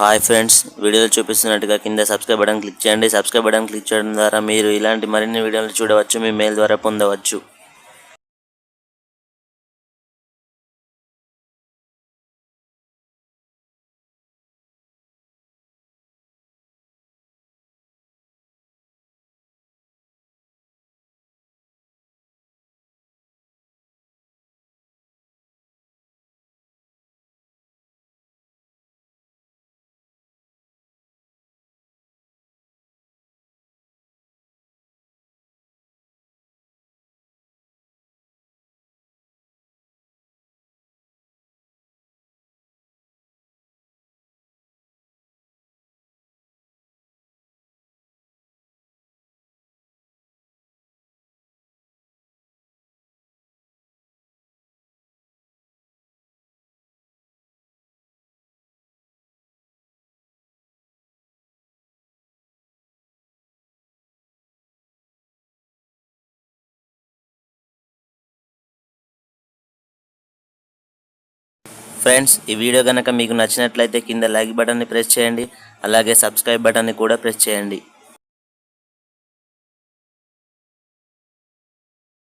Hi friends, వీడియోలో చూపిస్తున్నట్టుగా కింద సబ్స్క్రైబ్ బటన్ క్లిక్ చేయండి. సబ్స్క్రైబ్ బటన్ క్లిక్ చేయడం ద్వారా మీరు ఇలాంటి మరిన్ని వీడియోలు చూడవచ్చు, మీ మెయిల్ ద్వారా పొందవచ్చు. ఫ్రెండ్స్, ఈ వీడియో కనుక మీకు నచ్చినట్లయితే కింద లైక్ బటన్ని ప్రెస్ చేయండి. అలాగే సబ్స్క్రైబ్ బటన్ని కూడా ప్రెస్ చేయండి.